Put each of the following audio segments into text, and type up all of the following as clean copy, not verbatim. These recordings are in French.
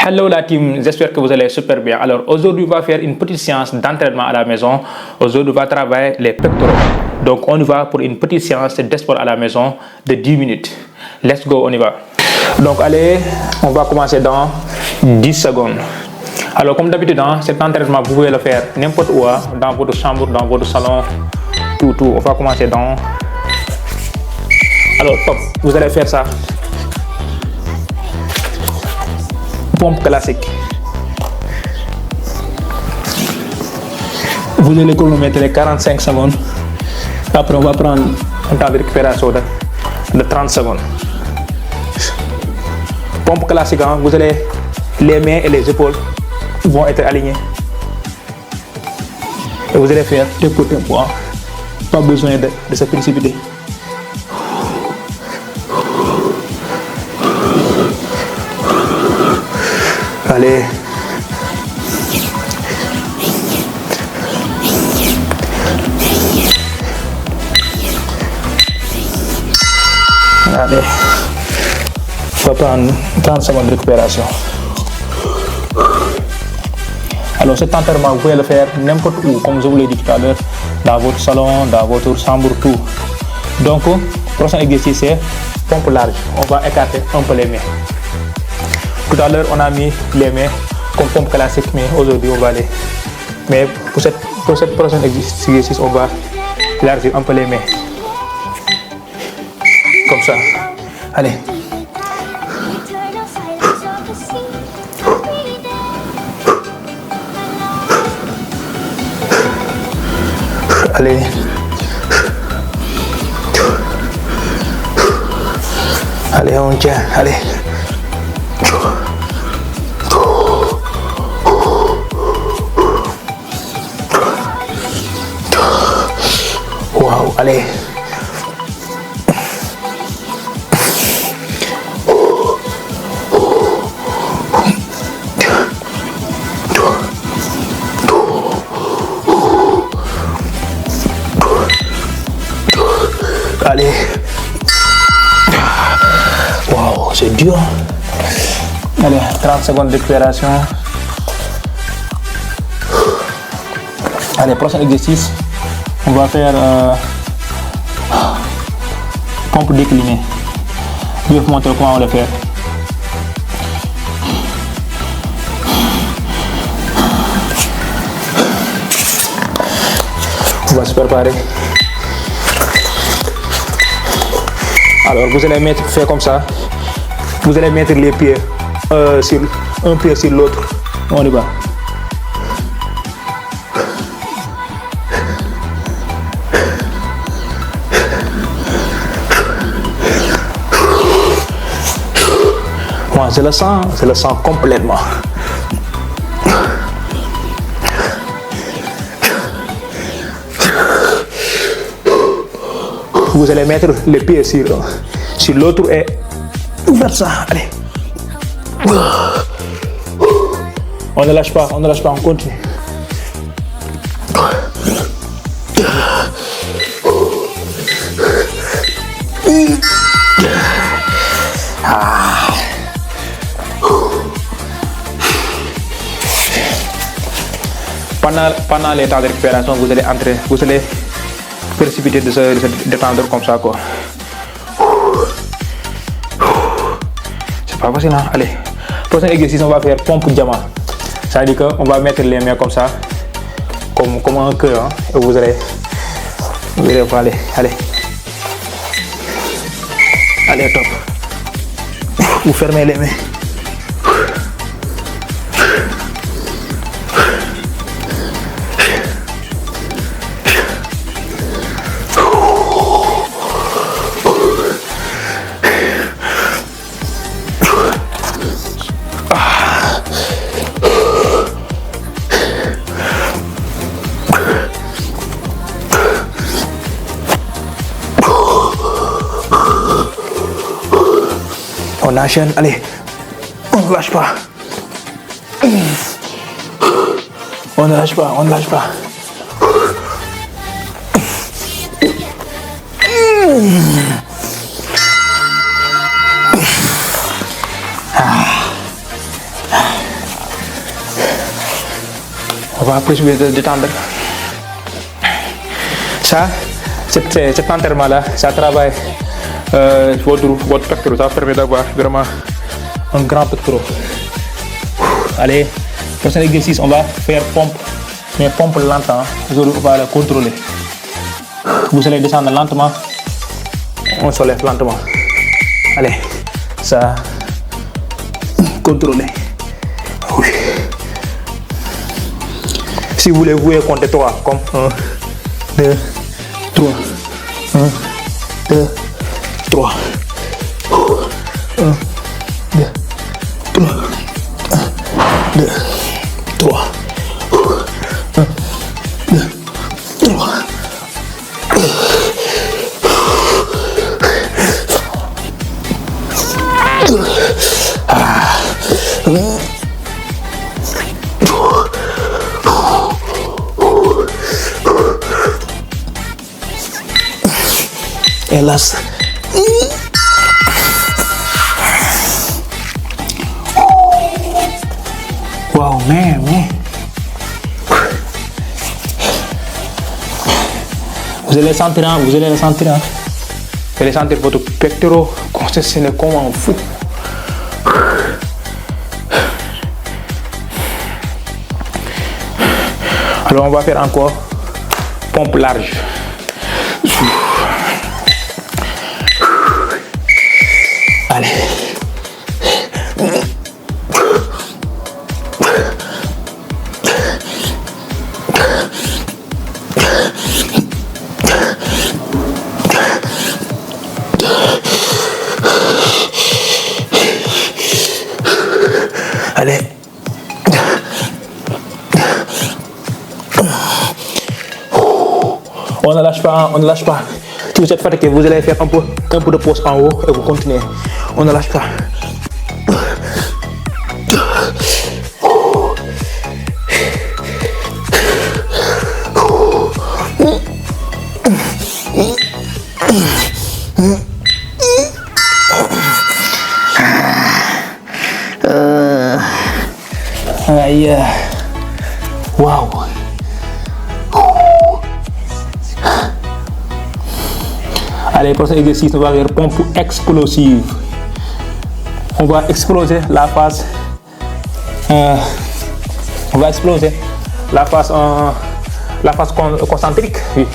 Hello la team, j'espère que vous allez super bien. Alors aujourd'hui on va faire une petite séance d'entraînement à la maison. Aujourd'hui on va travailler les pectoraux. Donc on y va pour une petite séance de sport à la maison de 10 minutes. Let's go, on y va. Donc allez, on va commencer dans 10 secondes. Alors comme d'habitude, dans cet entraînement vous pouvez le faire n'importe où, dans votre chambre, dans votre salon, tout. On va commencer dans... Alors top, vous allez faire ça. Pompe classique. Vous allez chronométrer 45 secondes. Après, on va prendre un temps de récupération de 30 secondes. Pompe classique, vous allez, les mains et les épaules vont être alignées. Et vous allez faire tempo. Pas besoin de se précipiter. Allez. Allez. On va prendre 30 secondes de récupération. Alors cet entraînement, vous pouvez le faire n'importe où, comme je vous l'ai dit tout à l'heure, dans votre salon, dans votre chambre, tout. Donc, prochain exercice, c'est pompe large. On va écarter un peu les mains. Tout à l'heure, on a mis les mains comme pompe classique, mais aujourd'hui, on va aller. Mais pour cette prochaine exercice, on va élargir un peu les mains. Comme ça. Allez. Allez. Allez, on tient. Allez. Wow, allez. Allez. Wow, c'est dur. Allez, 30 secondes de récupération. Allez, prochain exercice. On va faire pompe déclinée. Je vais vous montrer comment on le fait. On va se préparer. Alors vous allez faire comme ça. Vous allez mettre les pieds sur un pied sur l'autre. On y va. Moi je le sens complètement. Vous allez mettre les pieds sur l'autre et faire ça. Allez. On ne lâche pas, on continue. Pendant les temps de récupération, vous allez précipiter de se détendre comme ça, quoi. C'est pas facile, hein? Allez. Prochain exercice, on va faire pompe diamant. Ça veut dire qu'on va mettre les mains comme ça, comme un cœur, hein? Et vous allez aller. Allez, top. Vous fermez les mains. On enchaîne, allez, on ne lâche pas. On ne lâche pas. On va plus détendre. Ça, cet entraînement-là, ça travaille votre pectoral. Ça permet d'avoir vraiment un grand pectoral. Allez, prochain exercice, on va faire pompe, mais pompe lentement. Aujourd'hui, on va la contrôler. Vous allez descendre lentement. On se lève lentement. Allez, ça, contrôler. Oui. Si vous voulez, vous pouvez compter 3, comme 1, 2, 3. 1, 2, 3. 1, 2, 3. 1, 2, 3. 1, 2, 3. Hélas. Wow, man. Vous allez sentir, vous allez sentir votre pectoraux concessionner comme un fou. Alors on va faire encore pompe large. Allez. Allez. On ne lâche pas, on ne lâche pas. Si vous êtes fatigué, vous allez faire un peu de pause en haut et vous continuez. On ne lâche pas. Aïe. Waouh. Allez, prochain exercice, on va faire pompe explosive. On va exploser la phase. On va exploser la phase concentrique. Oui.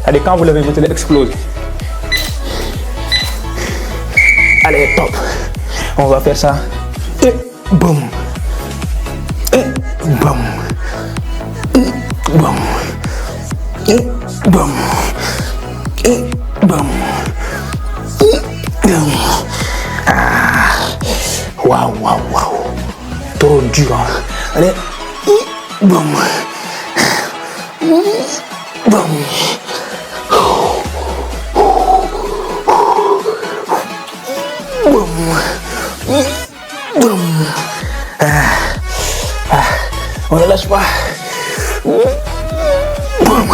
Allez, quand vous levez, vous allez exploser. Allez, top. On va faire ça. Et boum. Et boum. Et boum. Et boum. Et boum. Ah. Waouh. Trop dur. Hein? Allez. Boum. Boum. Boum. On ne lâche pas. Boum.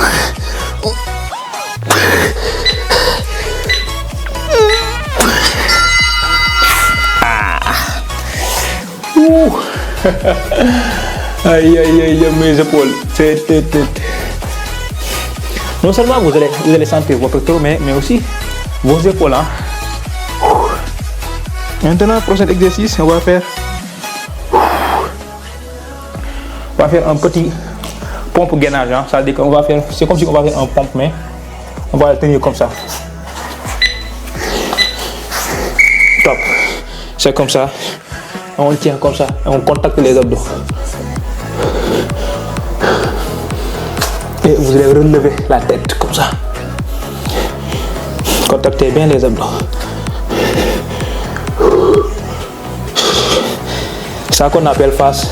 Aïe, mes épaules. Non seulement vous allez sentir votre pectoral, mais aussi vos épaules. Hein. Maintenant, prochain exercice, on va faire un petit pompe gainage. Hein. Ça veut dire qu'on va faire, c'est comme si on va faire un pompe, mais on va le tenir comme ça. Top. C'est comme ça. On tient comme ça et on contacte les abdos. Et vous allez relever la tête comme ça. Contactez bien les abdos. C'est ça qu'on appelle phase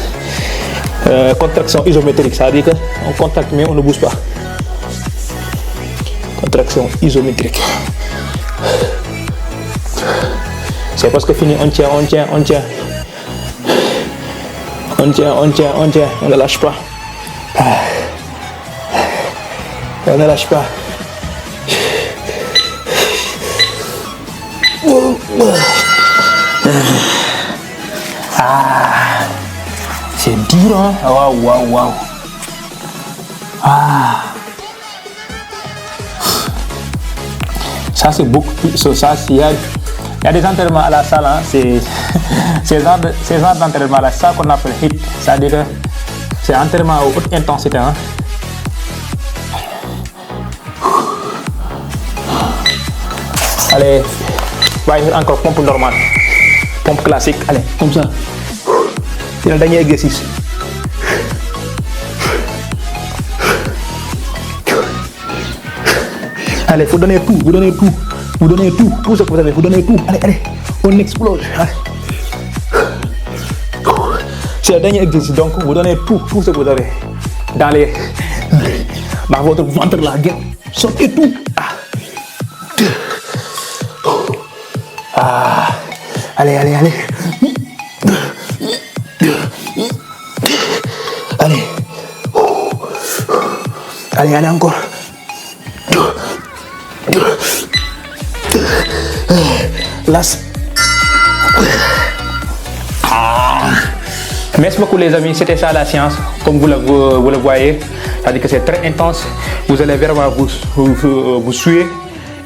contraction isométrique. Ça veut dire qu'on contracte mais on ne bouge pas. Contraction isométrique. C'est parce que fini, on tient. On ne lâche pas. On ne lâche pas. Ah, c'est dur, hein? Waouh. Ça c'est beaucoup plus. Ça, il y a des entraînements à la salle, hein, c'est ces genres d'entraînement là, ça qu'on appelle HIIT, c'est-à-dire que c'est entraînement à haute intensité. Hein. Allez, voyez encore pompe normale, pompe classique, allez, comme ça. C'est le dernier exercice. Allez, faut donner tout, vous donnez tout. Vous donnez tout ce que vous avez, vous donnez tout. Allez, allez, on explose. Allez. C'est le dernier exercice, donc vous donnez tout ce que vous avez. Dans votre ventre, la gueule. Sortez tout. Allez, allez, allez. Allez. Allez, allez, encore. Las. Merci beaucoup les amis, c'était ça la science, comme vous le voyez, c'est-à-dire que c'est très intense, vous allez vraiment vous suer,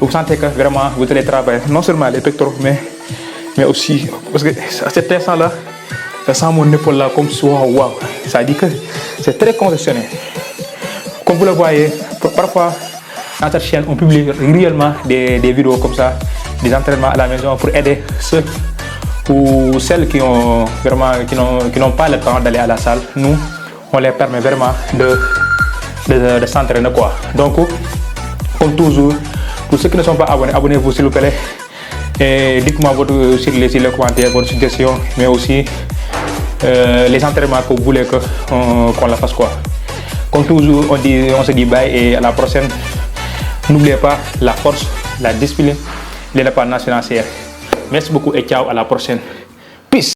vous sentez que vraiment vous allez travailler, non seulement les pectoraux, mais aussi, parce que à cet instant-là, je sens mon épaule là comme si waouh, c'est-à-dire que c'est très congestionné. Comme vous le voyez, parfois dans cette chaîne, on publie régulièrement des vidéos comme ça, des entraînements à la maison pour aider ceux ou celles qui n'ont pas le temps d'aller à la salle. Nous, on les permet vraiment de s'entraîner quoi. Donc, comme toujours, pour ceux qui ne sont pas abonnés, abonnez-vous s'il vous plaît. Et dites-moi sur les commentaires votre suggestion, mais aussi les entraînements que vous voulez qu'on la fasse quoi. Comme toujours, on se dit bye et à la prochaine. N'oubliez pas la force, la discipline, l'indépendance financière. Merci beaucoup et ciao, à la prochaine.